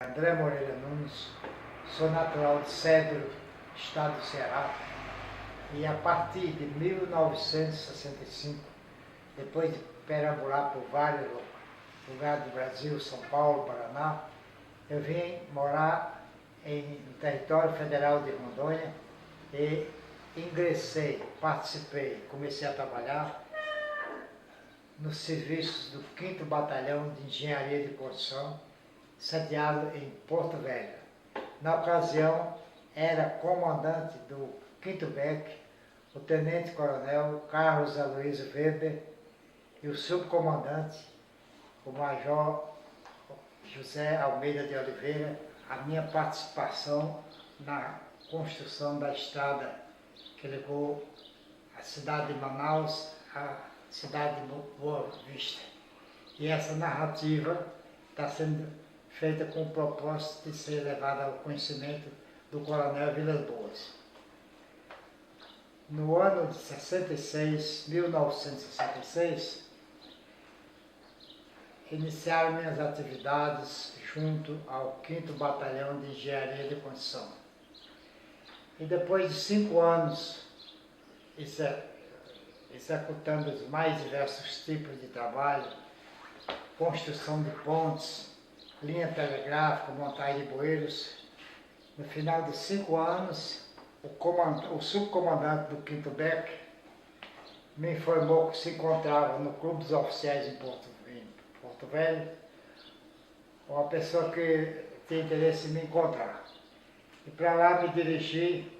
André Moreira Nunes, sou natural de Cedro, estado do Ceará, e a partir de 1965, depois de perambular por vários lugares do Brasil, São Paulo, Paraná, eu vim morar no território federal de Rondônia e ingressei, participei, comecei a trabalhar nos serviços do 5º Batalhão de Engenharia de Construção, sediado em Porto Velho. Na ocasião, era comandante do 5º BEC, o tenente-coronel Carlos Aloysio Weber, e o subcomandante, o major José Almeida de Oliveira, a minha participação na construção da estrada que ligou a cidade de Manaus à cidade de Boa Vista. E essa narrativa está sendo feita com o propósito de ser levada ao conhecimento do coronel Vilas Boas. No ano de 1966, iniciaram minhas atividades junto ao 5º Batalhão de Engenharia de Construção. E depois de 5 anos executando os mais diversos tipos de trabalho, construção de pontes, linha telegráfica, montagem de bueiros, no final de 5 anos, o subcomandante do 5º BEC me informou que se encontrava no Clube dos Oficiais em Porto Velho uma pessoa que tinha interesse em me encontrar. E para lá me dirigi,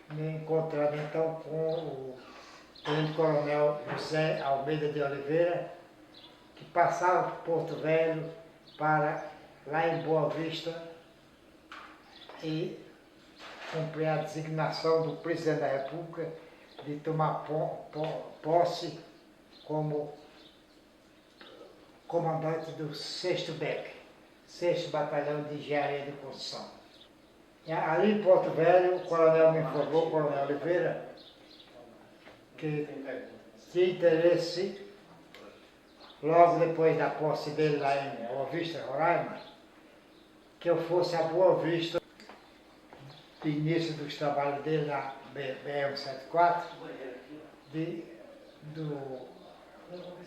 me encontrando então com o tenente-coronel José Almeida de Oliveira, que passava por Porto Velho para lá em Boa Vista e cumprir a designação do presidente da República de tomar posse como comandante do 6º BEC, 6º Batalhão de Engenharia de Construção. E ali em Porto Velho, o coronel me informou, o coronel Oliveira, que tinha interesse, logo depois da posse dele lá em Boa Vista, Roraima, que eu fosse a Boa Vista, de início dos trabalhos dele na BR-174,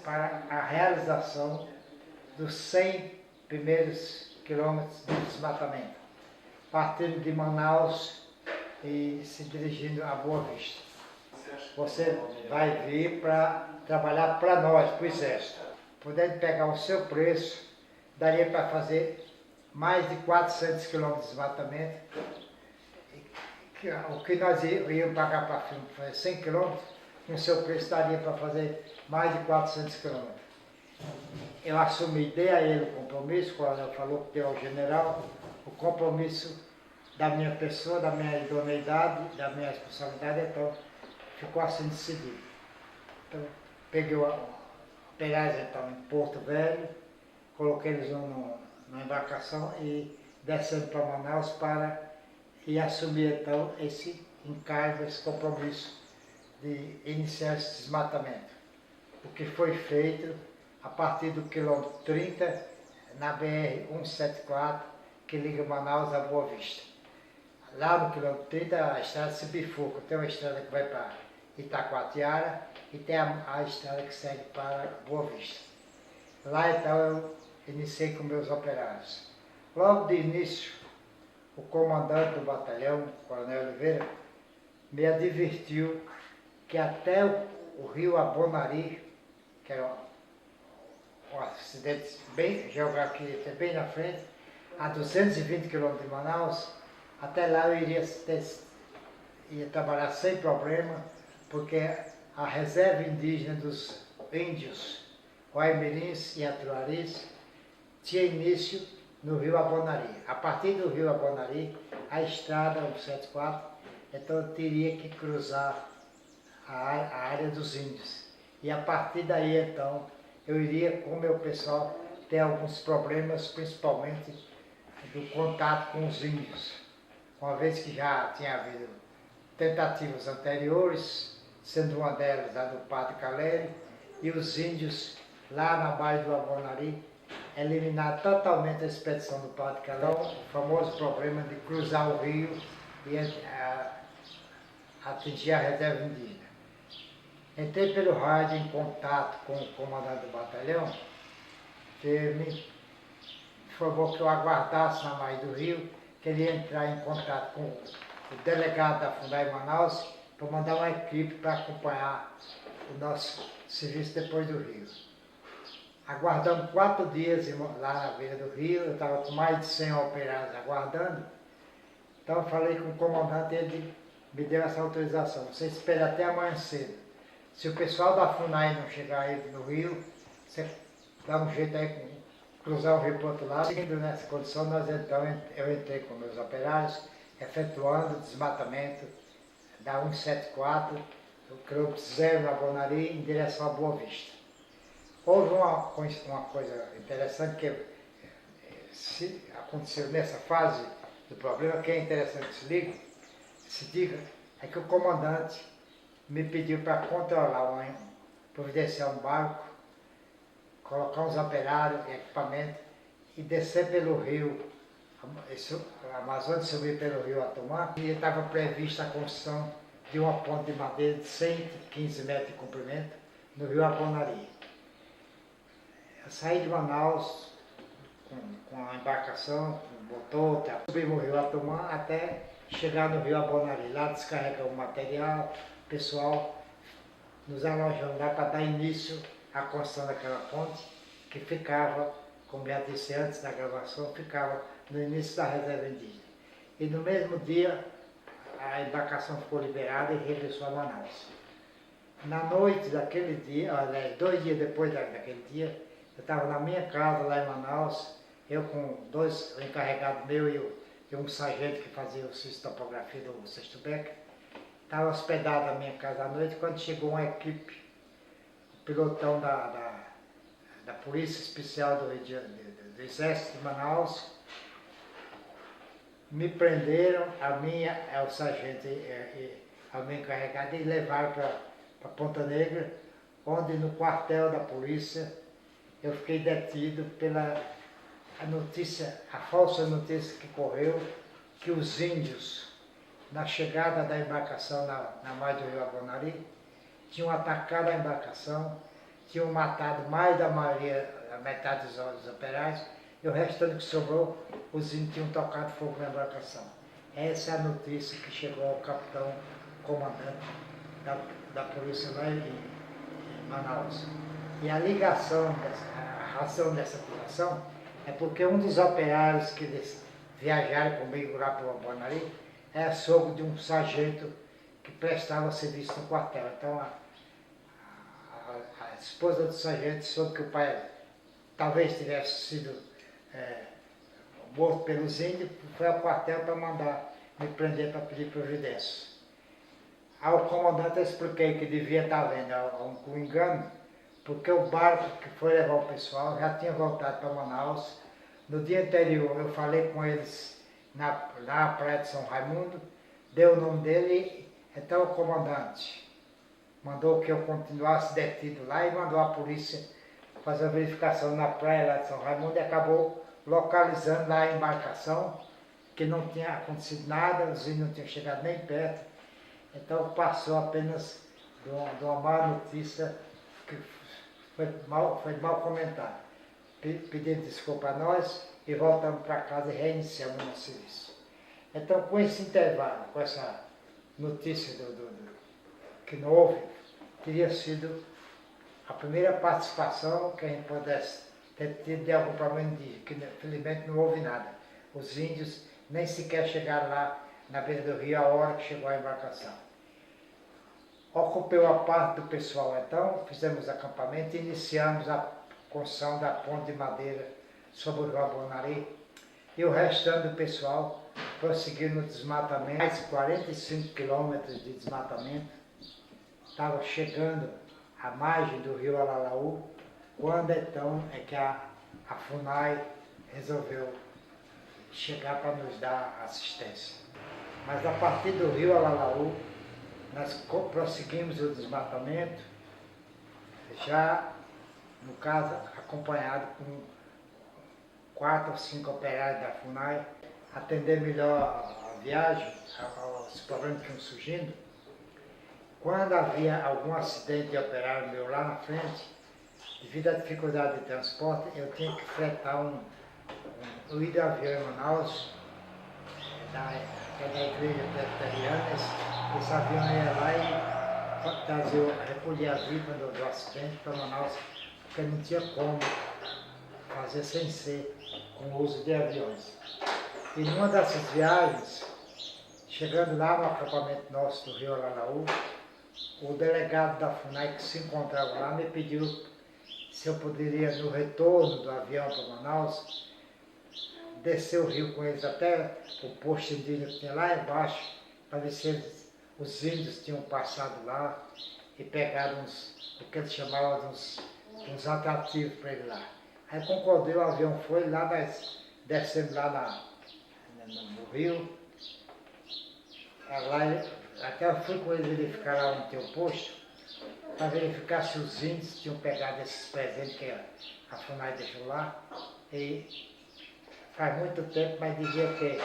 para a realização dos 100 primeiros quilômetros de desmatamento, partindo de Manaus e se dirigindo a Boa Vista. Você vai vir para trabalhar para nós, para o Exército. Podendo pegar o seu preço, daria para fazer mais de 400 quilômetros de desmatamento. O que nós íamos pagar para fazer 100 quilômetros, com o seu preço daria para fazer mais de 400 quilômetros. Eu assumi, dei a ele o compromisso, o coronel falou que deu ao general, o compromisso da minha pessoa, da minha idoneidade, da minha responsabilidade, então ficou assim decidido. Então, peguei o Perais então, em Porto Velho, coloquei eles numa embarcação e descendo para Manaus e assumir então esse encargo, esse compromisso de iniciar esse desmatamento. O que foi feito a partir do quilômetro 30, na BR-174, que liga Manaus a Boa Vista. Lá no quilômetro 30, a estrada se bifurca. Tem uma estrada que vai para Itacoatiara e tem a estrada que segue para Boa Vista. Lá então eu iniciei com meus operários. Logo de início, o comandante do batalhão, o coronel Oliveira, me advertiu que até o rio Abonari, que era um acidente bem geográfico, bem na frente, a 220 quilômetros de Manaus, até lá eu ia trabalhar sem problema, porque a reserva indígena dos índios Guaimirins e Atuaris tinha início no rio Abonari. A partir do rio Abonari, a estrada 174, então eu teria que cruzar a área dos índios. E a partir daí, então, eu iria com o meu pessoal ter alguns problemas, principalmente do contato com os índios. Uma vez que já tinha havido tentativas anteriores, sendo uma delas a do Padre Caleri, e os índios lá na base do Abonari eliminar totalmente a expedição do Padre Calão, o famoso problema de cruzar o rio e atingir a reserva indígena. Entrei pelo rádio em contato com o comandante do batalhão, que me informou que eu aguardasse na margem do rio, que ele ia entrar em contato com o delegado da Fundação em Manaus para mandar uma equipe para acompanhar o nosso serviço depois do rio. Aguardamos 4 dias lá na beira do rio, eu estava com mais de 100 operários aguardando, então eu falei com o comandante, ele me deu essa autorização, você espera até amanhã cedo. Se o pessoal da FUNAI não chegar aí no rio, você dá um jeito aí de cruzar o rio para o outro lado. Seguindo nessa condição, eu entrei com meus operários, efetuando o desmatamento da 174, do quilômetro 0 na Bonari, em direção a Boa Vista. Houve uma coisa interessante que aconteceu nessa fase do problema, que é interessante que se diga, é que o comandante me pediu para controlar, providenciar um barco, colocar uns operários e equipamento e descer pelo rio, a Amazônia subir pelo rio Atumã, e estava prevista a construção de uma ponte de madeira de 115 metros de comprimento no rio Abonari. Eu saí de Manaus com a embarcação, com o motor, subimos o rio Atumã até chegar no rio Abonari. Lá descarregamos o material, o pessoal nos alojando lá para dar início à construção daquela ponte, que ficava, como já disse antes da gravação, ficava no início da reserva indígena. E no mesmo dia, a embarcação ficou liberada e regressou a Manaus. Na noite daquele dia, aliás, 2 dias depois daquele dia, eu estava na minha casa lá em Manaus, eu com 2 encarregados meus e um sargento que fazia o serviço de topografia do 6º Becker. Estava hospedado na minha casa à noite, quando chegou uma equipe, o pilotão da Polícia Especial do Exército de Manaus, me prenderam, o sargento a minha encarregada, e levaram para Ponta Negra, onde no quartel da polícia eu fiquei detido pela a falsa notícia que correu, que os índios, na chegada da embarcação na margem do rio Abonari, tinham atacado a embarcação, tinham matado mais da maioria, a metade dos operários, e o restante que sobrou, os índios tinham tocado fogo na embarcação. Essa é a notícia que chegou ao capitão comandante da polícia lá em Manaus. E a ligação, a razão dessa acusação, é porque um dos operários que viajaram comigo lá para o Abonari é sogro de um sargento que prestava serviço no quartel. Então a esposa do sargento soube que o pai talvez tivesse sido morto pelos índios, foi ao quartel para mandar me prender para pedir providência. Ao comandante eu expliquei que devia estar havendo um engano, porque o barco que foi levar o pessoal já tinha voltado para Manaus. No dia anterior eu falei com eles na praia de São Raimundo, deu o nome dele, então o comandante mandou que eu continuasse detido lá e mandou a polícia fazer a verificação na praia lá de São Raimundo e acabou localizando lá a embarcação, que não tinha acontecido nada, os índios não tinham chegado nem perto, então passou apenas de uma má notícia que foi mal comentado. Pedindo desculpa a nós e voltamos para casa e reiniciamos o nosso serviço. Então, com esse intervalo, com essa notícia que não houve, teria sido a primeira participação que a gente pudesse ter tido de algum problema indígena, que infelizmente não houve nada. Os índios nem sequer chegaram lá na beira do rio a hora que chegou a embarcação. Ocupei a parte do pessoal então, fizemos acampamento e iniciamos a construção da ponte de madeira sobre o rio Abonari, e o restante do pessoal prosseguiu no desmatamento, mais 45 quilômetros de desmatamento, estava chegando à margem do rio Alalaú, quando então é que a FUNAI resolveu chegar para nos dar assistência. Mas a partir do rio Alalaú, nós prosseguimos o desmatamento, já, no caso, acompanhado com 4 ou 5 operários da FUNAI, atender melhor a viagem, aos problemas que iam surgindo. Quando havia algum acidente de operário meu lá na frente, devido à dificuldade de transporte, eu tinha que fretar um hidroavião em Manaus, que é da igreja presbiteriana. Esse avião ia lá e recolher as vítimas do acidente para Manaus, porque não tinha como fazer sem ser com o uso de aviões. E numa dessas viagens, chegando lá no acampamento nosso do Rio Araraú, o delegado da FUNAI que se encontrava lá me pediu se eu poderia, no retorno do avião para Manaus, descer o rio com eles até o posto indígena que tinha lá embaixo, para ver se os índios tinham passado lá e pegado o que eles chamavam de uns atrativos para ele lá. Aí concordei, o avião foi lá, descendo lá no rio. Lá, até eu fui com ele verificar lá onde tem o posto, para verificar se os índios tinham pegado esses presentes que a FUNAI deixou lá. E faz muito tempo, mas devia ter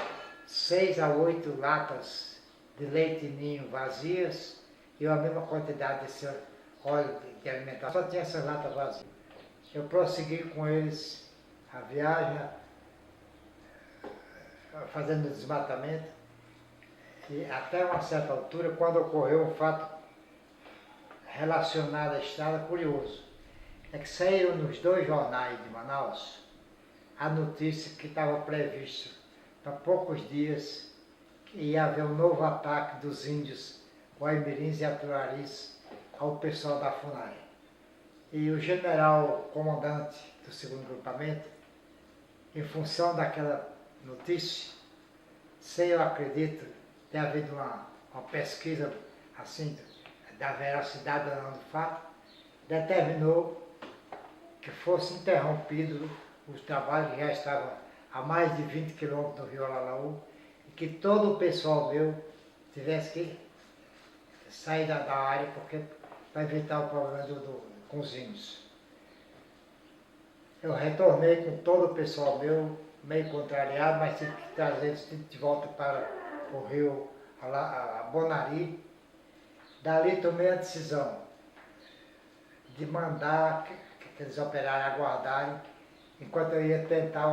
6 a 8 latas de leite ninho vazias e a mesma quantidade desse óleo de alimentação. Só tinha essas latas vazias. Eu prossegui com eles a viagem, fazendo desmatamento, e até uma certa altura, quando ocorreu um fato relacionado à estrada curioso, é que saíram nos 2 jornais de Manaus a notícia que estava previsto para poucos dias que ia haver um novo ataque dos índios Guaimirins e Aturaris ao pessoal da FUNAI. E o general comandante do 2º grupamento, em função daquela notícia, sem eu acredito ter havido uma pesquisa assim da veracidade do fato, determinou que fosse interrompido os trabalhos que já estavam a mais de 20 quilômetros do Rio Araraú e que todo o pessoal meu tivesse que sair da área para evitar o problema com os índios. Eu retornei com todo o pessoal meu, meio contrariado, mas tive que trazer eles de volta para o rio a Bonari. Dali tomei a decisão de mandar que aqueles operários aguardarem, enquanto eu ia tentar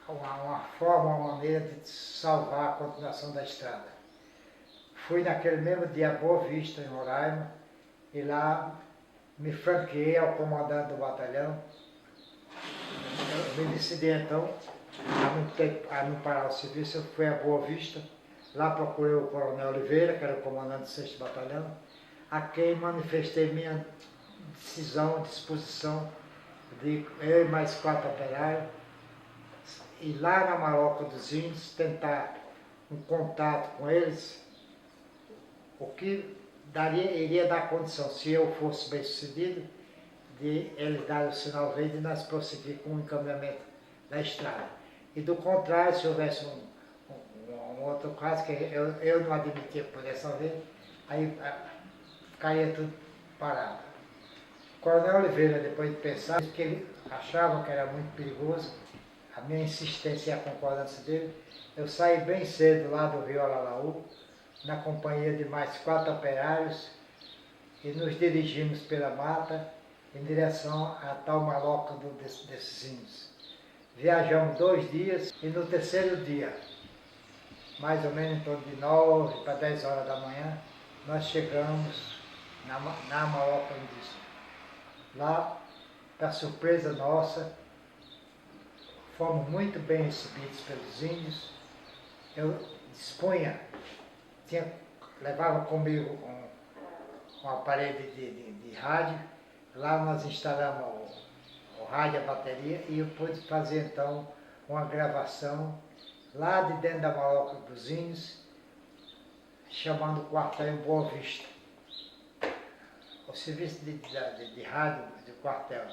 uma forma, uma maneira de salvar a continuação da estrada. Fui naquele mesmo dia a Boa Vista, em Roraima, e lá me franqueei ao comandante do batalhão. Eu me decidi então a não parar o serviço. Eu fui a Boa Vista, lá procurei o coronel Oliveira, que era o comandante do 6º Batalhão, a quem manifestei minha decisão, disposição de eu e mais 4 operários ir lá na Maloca dos Índios, tentar um contato com eles, o que iria dar condição, se eu fosse bem sucedido, de eles darem o sinal verde e nós prosseguir com o encaminhamento da estrada. E do contrário, se houvesse um outro caso que eu não admitia que pudesse haver, aí ficaria tudo parado. O coronel Oliveira, depois de pensar, disse que ele achava que era muito perigoso, a minha insistência e a concordância dele, eu saí bem cedo lá do Rio Araraú, na companhia de mais 4 operários, e nos dirigimos pela mata em direção à tal maloca desses índios. Viajamos 2 dias e no 3º dia, mais ou menos em torno de 9 para 10 horas da manhã, nós chegamos na maloca indígena. Lá, para surpresa nossa, fomos muito bem recebidos pelos índios. Eu dispunha, levava comigo um aparelho de rádio. Lá nós instalamos o rádio, a bateria, e eu pude fazer então uma gravação lá de dentro da maloca dos índios, chamando o quartel em Boa Vista. O serviço de rádio do quartel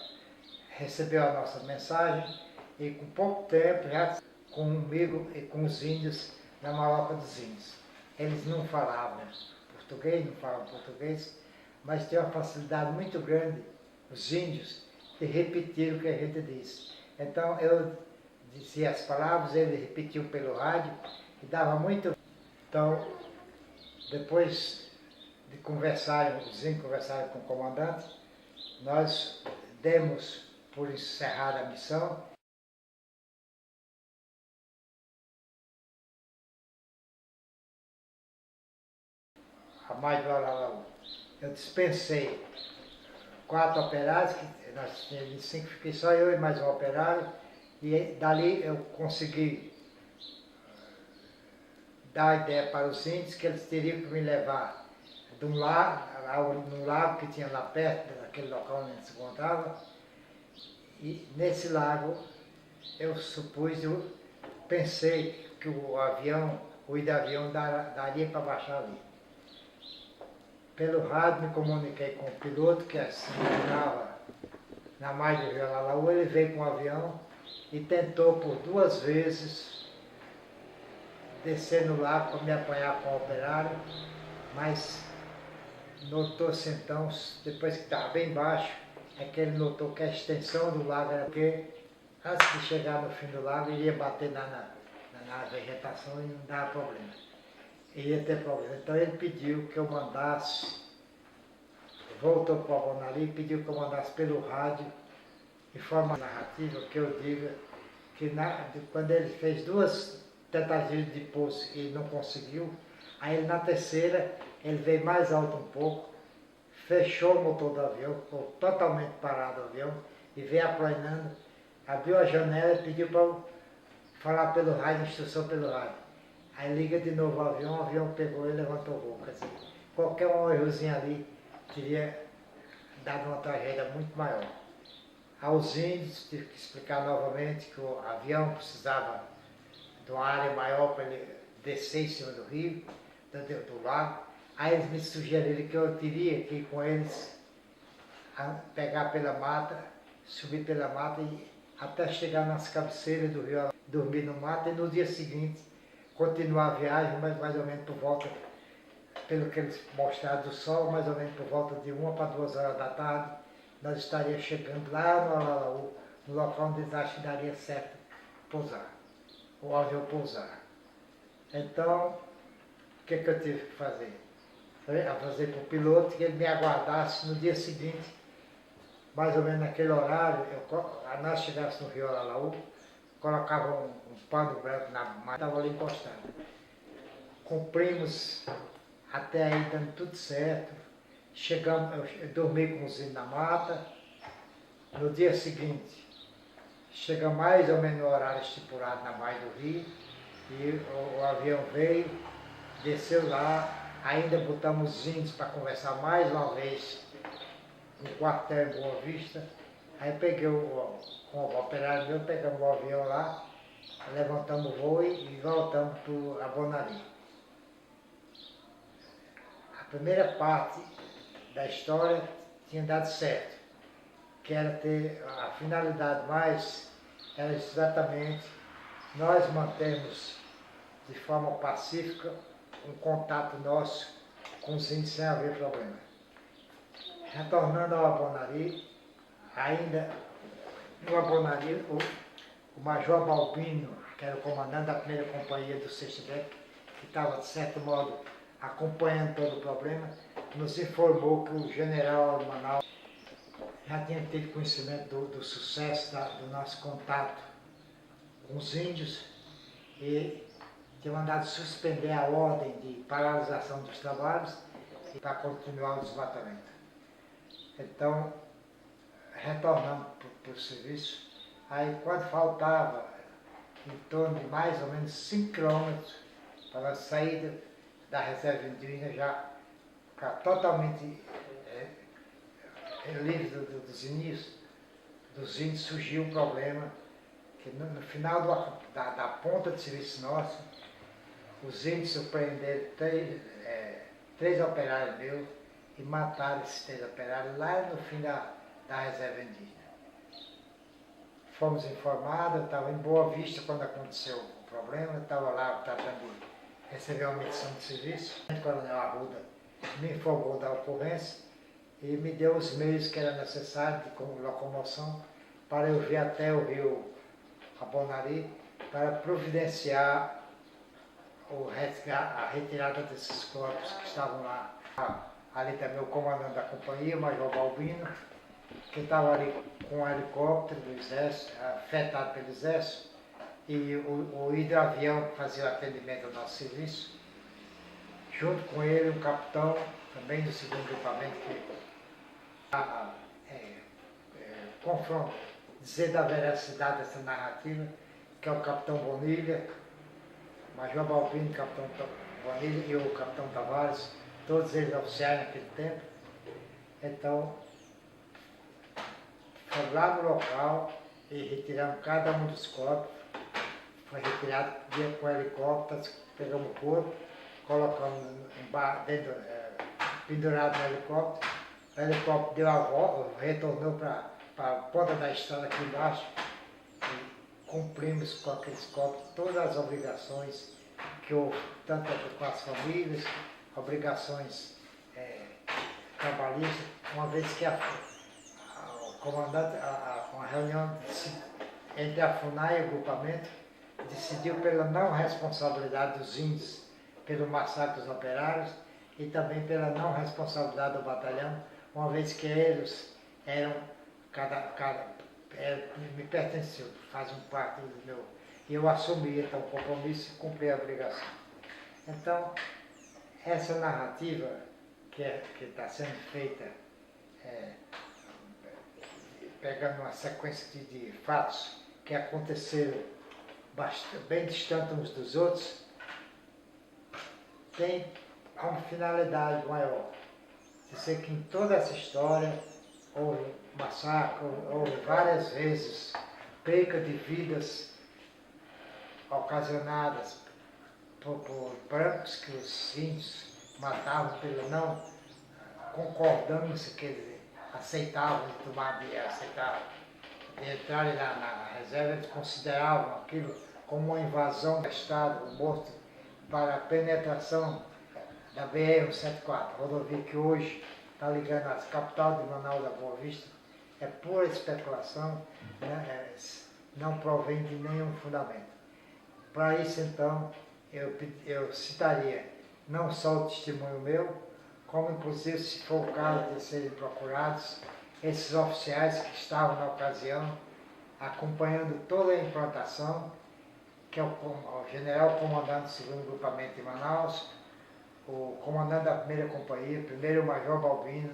recebeu a nossa mensagem e com pouco tempo já comigo e com os índios na maloca dos índios. Eles não falavam português, não falavam português, mas tinha uma facilidade muito grande, os índios, de repetir o que a gente disse. Então eu dizia as palavras, ele repetiu pelo rádio e dava muito. Então, depois de conversarem, os vizinhos conversarem com o comandante, nós demos por encerrada a missão. A mais do Alalaú. Eu dispensei 4 operários, que nós tínhamos 25, fiquei só eu e mais um operário, e dali eu consegui dar a ideia para os índios que eles teriam que me levar de um lago, num lago que tinha lá perto, daquele local onde se encontrava, e nesse lago eu pensei que o avião, o avião daria para baixar ali. Pelo rádio me comuniquei com o piloto que se encontrava na margem do Rio Alalaú, ele veio com o avião e tentou por 2 vezes descer no lago para me apanhar com o operário, mas notou-se então, depois que estava bem baixo, é que ele notou que a extensão do lago era porque antes de chegar no fim do lago iria bater na vegetação e não dava problema. Ia ter problema. Então ele pediu que eu mandasse, voltou para o Abonari e pediu que eu mandasse pelo rádio, de forma narrativa, que eu diga que quando ele fez 2 tentativas de pouso e não conseguiu, aí ele, na terceira ele veio mais alto um pouco, fechou o motor do avião, ficou totalmente parado o avião e veio aplanando, abriu a janela e pediu para eu falar pelo rádio, instrução pelo rádio. Aí liga de novo o avião pegou e levantou o voo. Quer dizer, qualquer um errozinho ali teria dado uma tragédia muito maior. Aos índios tive que explicar novamente que o avião precisava de uma área maior para ele descer em cima do rio, do lago. Aí eles me sugeriram que eu teria que ir com eles pegar pela mata, subir pela mata e até chegar nas cabeceiras do rio, dormir no mato e no dia seguinte continuar a viagem, mas mais ou menos por volta, pelo que eles mostraram do sol, mais ou menos por volta de 1 para 2 horas da tarde, nós estaríamos chegando lá no Alalaú, no local onde eles acham que daria certo pousar, o avião pousar. Então, o que eu tive que fazer? A fazer para o piloto que ele me aguardasse no dia seguinte, mais ou menos naquele horário, nós chegássemos no Rio Alalaú, colocava um pano branco na mata, estava ali encostado. Cumprimos até aí dando tudo certo. Chegamos, eu dormi com os índios na mata. No dia seguinte, chegamos mais ou menos no horário estipulado na margem do rio, e o avião veio, desceu lá, ainda botamos os índios para conversar mais uma vez no quartel em Boa Vista. Aí peguei com o operário meu, pegamos o avião lá, levantamos o voo e voltamos para o Abonari. A primeira parte da história tinha dado certo, que era ter a finalidade mais, era exatamente nós mantermos de forma pacífica um contato nosso com os índios sem haver problema. Retornando ao Abonari, ainda no Abonari, o Major Balbino, que era o comandante da primeira companhia do 6º DEC, que estava, de certo modo, acompanhando todo o problema, nos informou que o general Manaus já tinha tido conhecimento do sucesso do nosso contato com os índios e tinha mandado suspender a ordem de paralisação dos trabalhos para continuar o desmatamento. Então, retornamos para o serviço. Aí, quando faltava em torno de mais ou menos 5 quilômetros para a saída da reserva indígena, já ficar totalmente livre dos índios, surgiu um problema que no final da ponta de serviço nosso, os índios surpreenderam 3 operários meus e mataram esses 3 operários lá no fim da reserva indígena. Fomos informados, eu estava em Boa Vista quando aconteceu o problema, eu estava lá tratando de receber uma medição de serviço. O coronel Arruda me informou da ocorrência e me deu os meios que era necessário de locomoção para eu vir até o rio a Bonari, para providenciar a retirada desses corpos que estavam lá. Ali também o comandante da companhia, o Major Balbino, que estava ali com um helicóptero do exército, afetado pelo exército, e o hidroavião que fazia o atendimento ao nosso serviço. Junto com ele, um capitão, também do 2º grupamento, que confronta, dizer da veracidade dessa narrativa, que é o capitão Bonilha, Major Balbino, capitão Bonilha e o capitão Tavares, todos eles oficiais naquele tempo. Então, foi lá no local e retiramos cada um dos corpos. Foi retirado com helicópteros, pegamos o corpo, colocamos dentro, pendurado no helicóptero. O helicóptero deu a volta, retornou para a ponta da estrada aqui embaixo. E cumprimos com aqueles corpos todas as obrigações que houve, tanto com as famílias, obrigações trabalhistas, uma vez que o comandante, uma reunião entre a FUNAI e o grupamento, decidiu pela não responsabilidade dos índios pelo massacre dos operários e também pela não responsabilidade do batalhão, uma vez que eles eram, me pertenciam, fazem parte do meu, e eu assumi então o compromisso e cumpri a obrigação. Então, essa narrativa que está sendo feita, pegando uma sequência de fatos que aconteceram bem distantes uns dos outros, tem uma finalidade maior. De ser que em toda essa história houve massacre, houve várias vezes perca de vidas ocasionadas por brancos que os índios matavam pela não concordância que eles aceitavam de tomar, de entrarem na reserva. Eles consideravam aquilo como uma invasão do Estado, um morto para a penetração da BR-174, rodovia que hoje está ligando a capital de Manaus da Boa Vista. É pura especulação, né? Não provém de nenhum fundamento. Para isso, então, eu citaria não só o testemunho meu, como inclusive, se for o caso de serem procurados, esses oficiais que estavam na ocasião, acompanhando toda a implantação, que é o general comandante do 2º grupamento de Manaus, o comandante da 1ª companhia, primeiro o Major Balbino,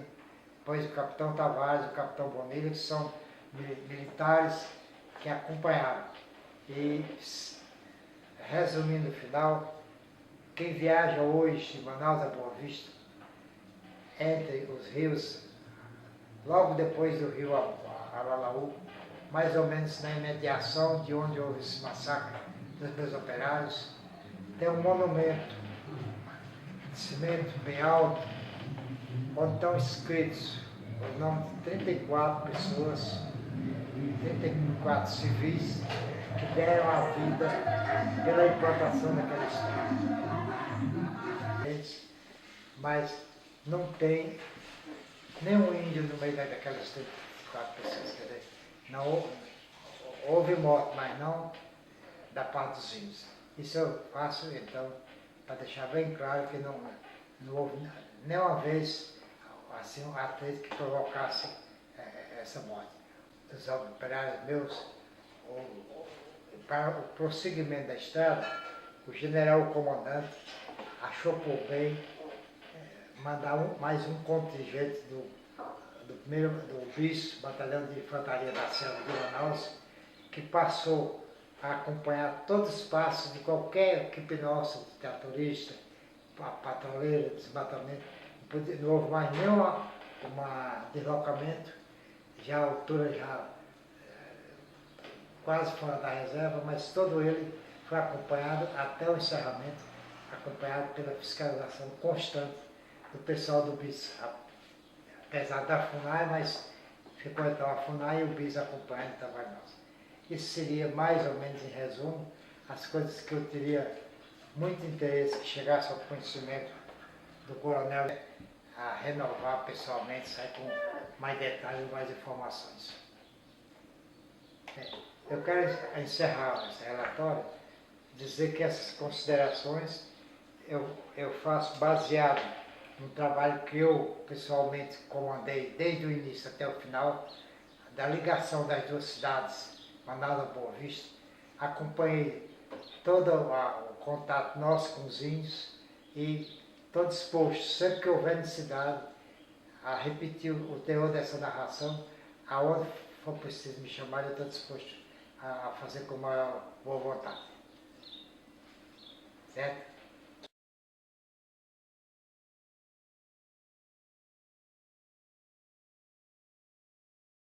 depois o capitão Tavares, o capitão Bonilha, que são militares que acompanharam. E, resumindo o final, quem viaja hoje de Manaus a Boa Vista, entre os rios, logo depois do rio Aralaú, mais ou menos na imediação de onde houve esse massacre dos meus operários, tem um monumento de cimento bem alto, onde estão escritos os nomes de 34 pessoas, 34 civis, que deram a vida pela implantação daquela estrada. Mas não tem nenhum índio no meio daquelas 34 pessoas. Quer dizer, não houve morte, mas não da parte dos índios. Isso eu faço, então, para deixar bem claro que não houve nenhuma vez assim, um atleta que provocasse essa morte. Os operários meus, para o prosseguimento da estrada, o general comandante achou por bem mandar mais um contingente do BIS, Batalhão de Infantaria da Selva de Manaus, que passou a acompanhar todos os passos de qualquer equipe nossa, de tratorista, patrulheira, desmatamento. Não houve mais nenhum deslocamento, já a altura quase fora da reserva, mas todo ele foi acompanhado até o encerramento, acompanhado pela fiscalização constante do pessoal do BIS, apesar da FUNAI, mas ficou então a FUNAI e o BIS acompanhando o trabalho nosso. Isso seria mais ou menos, em resumo, as coisas que eu teria muito interesse que chegasse ao conhecimento do coronel, a renovar pessoalmente, sair com mais detalhes, mais informações. Eu quero encerrar esse relatório, dizer que essas considerações eu faço baseado no trabalho que eu pessoalmente comandei desde o início até o final, da ligação das duas cidades, Manaus e Boa Vista. Acompanhei todo o contato nosso com os índios e estou disposto, sempre que houver necessidade, a repetir o teor dessa narração, aonde for preciso me chamar, eu estou disposto a fazer com maior boa vontade. Certo?